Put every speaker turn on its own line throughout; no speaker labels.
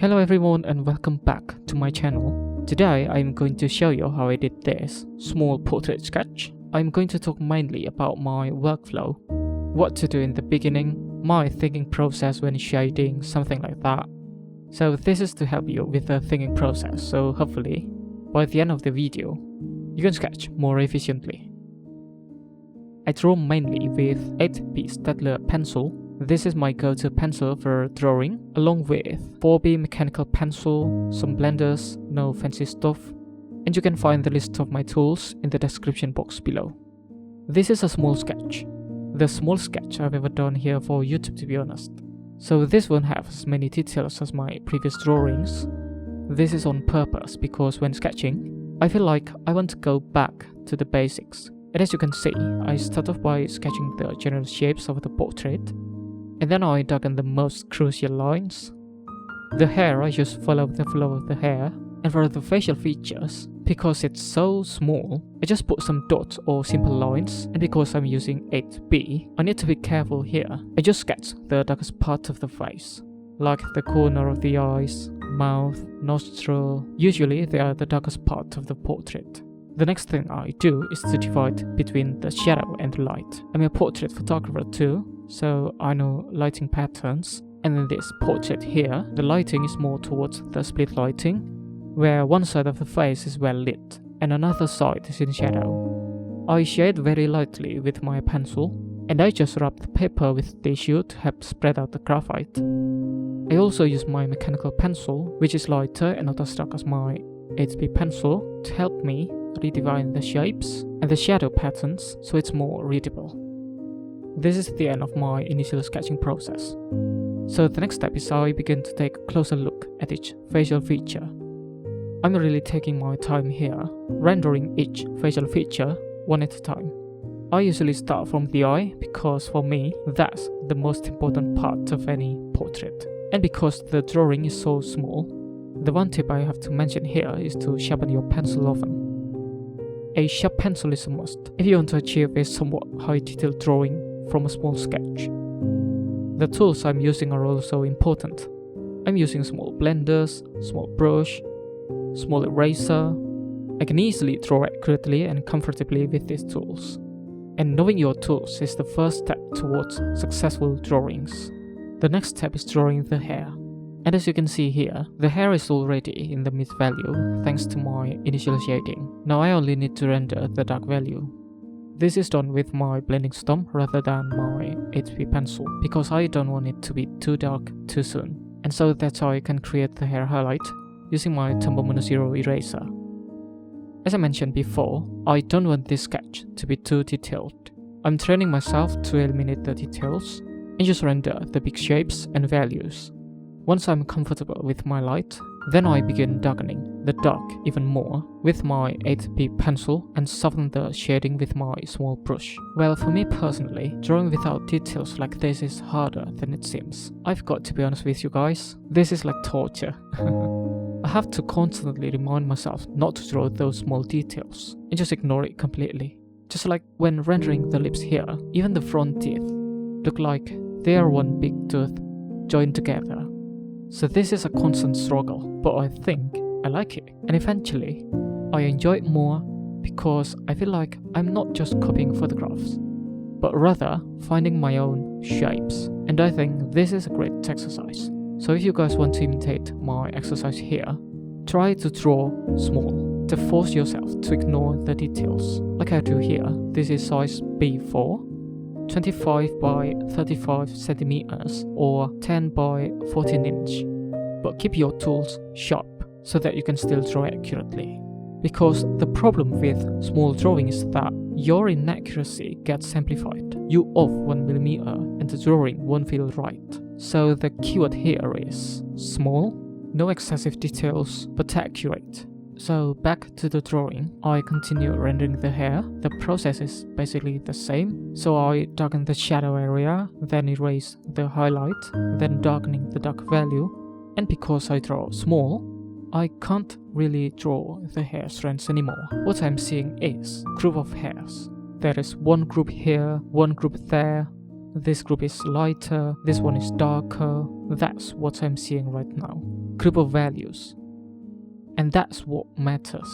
Hello everyone and welcome back to my channel. Today I'm going to show you how I did this small portrait sketch. I'm going to talk mainly about my workflow, what to do in the beginning, my thinking process when shading, something like that. So this is to help you with the thinking process, so hopefully by the end of the video you can sketch more efficiently. I draw mainly with 8B Staedtler pencil. This is my go-to pencil for drawing, along with 4B mechanical pencil, some blenders, no fancy stuff, and you can find the list of my tools in the description box below. This is a small sketch, the small sketch I've ever done here for YouTube, to be honest. So this won't have as many details as my previous drawings. This is on purpose because when sketching, I feel like I want to go back to the basics. And as you can see, I start off by sketching the general shapes of the portrait, and then I dug in the most crucial lines. The hair, I just follow the flow of the hair, and for the facial features, because it's so small, I just put some dots or simple lines, and because I'm using 8B, I need to be careful here. I just sketch the darkest part of the face, like the corner of the eyes, mouth, nostril. Usually they are the darkest part of the portrait. The next thing I do is to divide between the shadow and the light. I'm a portrait photographer too, so I know lighting patterns. And in this portrait here, the lighting is more towards the split lighting, where one side of the face is well lit and another side is in shadow. I shade very lightly with my pencil, and I just rub the paper with tissue to help spread out the graphite. I also use my mechanical pencil, which is lighter and not as dark as my 8B pencil, to help me redefine the shapes and the shadow patterns so it's more readable. This is the end of my initial sketching process. So the next step is I begin to take a closer look at each facial feature. I'm really taking my time here, rendering each facial feature one at a time. I usually start from the eye because for me that's the most important part of any portrait. And because the drawing is so small, the one tip I have to mention here is to sharpen your pencil often. A sharp pencil is a must if you want to achieve a somewhat high detail drawing from a small sketch. The tools I'm using are also important. I'm using small blenders, small brush, small eraser. I can easily draw accurately and comfortably with these tools. And knowing your tools is the first step towards successful drawings. The next step is drawing the hair. And as you can see here, the hair is already in the mid value thanks to my initial shading. Now I only need to render the dark value. This is done with my blending stump rather than my 8B pencil because I don't want it to be too dark too soon. And so that's how I can create the hair highlight using my Tombow Mono Zero eraser. As I mentioned before, I don't want this sketch to be too detailed. I'm training myself to eliminate the details and just render the big shapes and values. Once I'm comfortable with my light, then I begin darkening the dark even more with my 8B pencil and soften the shading with my small brush. Well, for me personally, drawing without details like this is harder than it seems. I've got to be honest with you guys, this is like torture. I have to constantly remind myself not to draw those small details and just ignore it completely. Just like when rendering the lips here, even the front teeth look like they are one big tooth joined together. So this is a constant struggle, but I think I like it. And eventually, I enjoy it more because I feel like I'm not just copying photographs, but rather finding my own shapes. And I think this is a great exercise. So if you guys want to imitate my exercise here, try to draw small, to force yourself to ignore the details. Like I do here, this is size B4. 25 by 35 centimeters or 10 by 14 inch. But keep your tools sharp so that you can still draw accurately. Because the problem with small drawing is that your inaccuracy gets amplified. You off 1mm and the drawing won't feel right. So the keyword here is small, no excessive details, but accurate. So back to the drawing, I continue rendering the hair. The process is basically the same. So I darken the shadow area, then erase the highlight, then darkening the dark value. And because I draw small, I can't really draw the hair strands anymore. What I'm seeing is a group of hairs. There is one group here, one group there. This group is lighter, this one is darker. That's what I'm seeing right now. group of values. And that's what matters.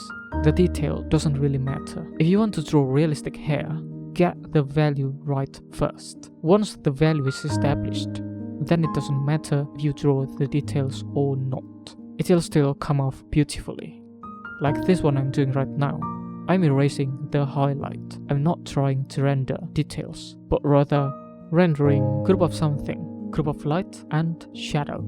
The detail doesn't really matter. If you want to draw realistic hair, get the value right first. Once the value is established, then it doesn't matter if you draw the details or not. It'll still come off beautifully. Like this one I'm doing right now. I'm erasing the highlight. I'm not trying to render details, but rather rendering group of something, group of light and shadow.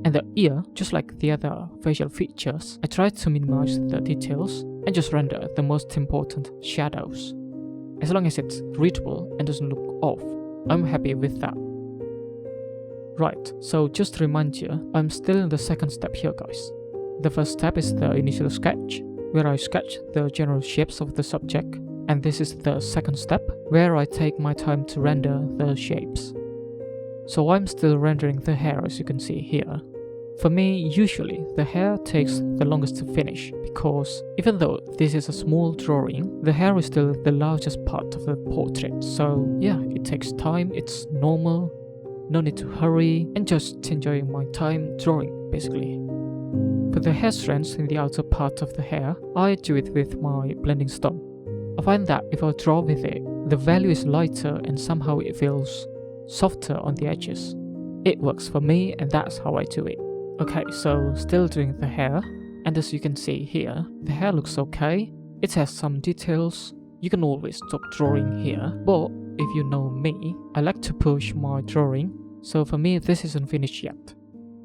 And the ear, just like the other facial features, I tried to minimize the details and just render the most important shadows. As long as it's readable and doesn't look off, I'm happy with that. Right, so just to remind you, I'm still in the second step here, guys. The first step is the initial sketch, where I sketch the general shapes of the subject, and this is the second step, where I take my time to render the shapes. So I'm still rendering the hair, as you can see here. For me, usually the hair takes the longest to finish, because even though this is a small drawing, the hair is still the largest part of the portrait. So yeah, it takes time, it's normal, no need to hurry, and just enjoying my time drawing, basically. For the hair strands in the outer part of the hair, I do it with my blending stone. I find that if I draw with it, the value is lighter and somehow it feels softer on the edges. It works for me and that's how I do it. Okay, so still doing the hair, and as you can see here, the hair looks okay. It has some details. You can always stop drawing here, but if you know me, I like to push my drawing, so for me this isn't finished yet.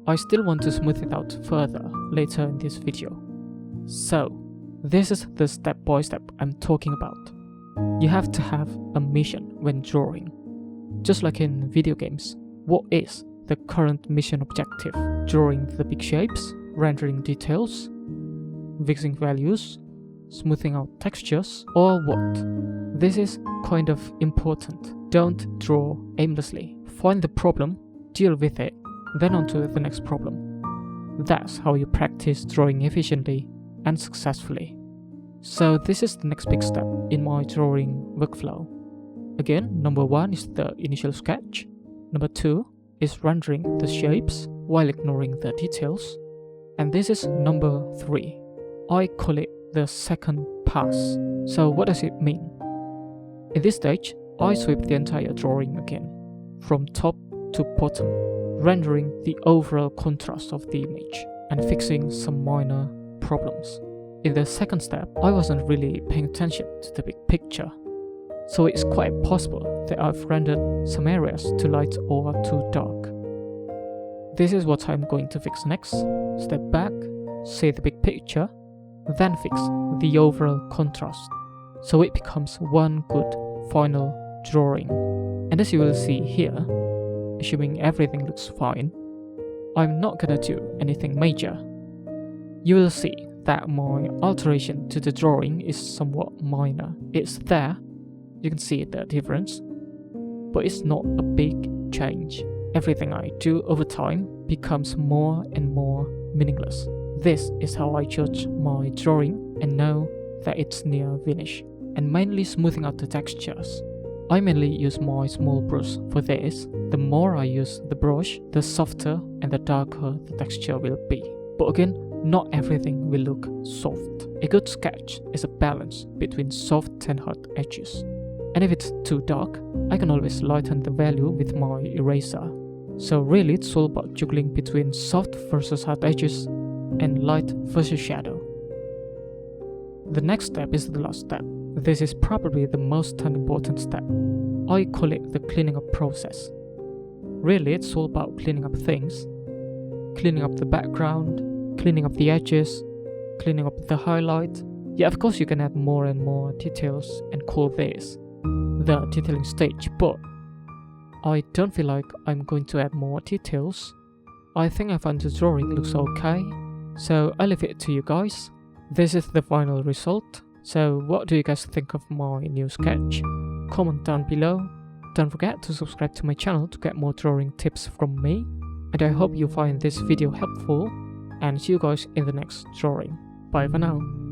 I still want to smooth it out further later in this video. So, this is the step by step I'm talking about. You have to have a mission when drawing. Just like in video games, what is the current mission objective? Drawing the big shapes, rendering details, fixing values, smoothing out textures, or what? This is kind of important. Don't draw aimlessly. Find the problem, deal with it, then on to the next problem. That's how you practice drawing efficiently and successfully. So this is the next big step in my drawing workflow. Again, number 1 is the initial sketch. Number 2 is rendering the shapes while ignoring the details. And this is number 3. I call it the second pass. So what does it mean? In this stage, I sweep the entire drawing again, from top to bottom, rendering the overall contrast of the image and fixing some minor problems. In the second step, I wasn't really paying attention to the big picture, so it's quite possible that I've rendered some areas too light or too dark. This is what I'm going to fix next. Step back, see the big picture, then fix the overall contrast, so it becomes one good final drawing. And as you will see here, assuming everything looks fine, I'm not gonna do anything major. You will see that my alteration to the drawing is somewhat minor. It's there, you can see the difference, but it's not a big change. Everything I do over time becomes more and more meaningless. This is how I judge my drawing and know that it's near finish. And mainly smoothing out the textures. I mainly use my small brush for this. The more I use the brush, the softer and the darker the texture will be. But again, not everything will look soft. A good sketch is a balance between soft and hard edges. And if it's too dark, I can always lighten the value with my eraser. So really it's all about juggling between soft versus hard edges and light versus shadow. The next step is the last step. This is probably the most unimportant step. I call it the cleaning up process. Really, it's all about cleaning up things. Cleaning up the background, cleaning up the edges, cleaning up the highlight. Yeah, of course you can add more and more details and call this the detailing stage, but I don't feel like I'm going to add more details. I think I found the drawing looks okay, so I leave it to you guys. This is the final result. So what do you guys think of my new sketch? Comment down below. Don't forget to subscribe to my channel to get more drawing tips from me. And I hope you find this video helpful, and see you guys in the next drawing. Bye for now.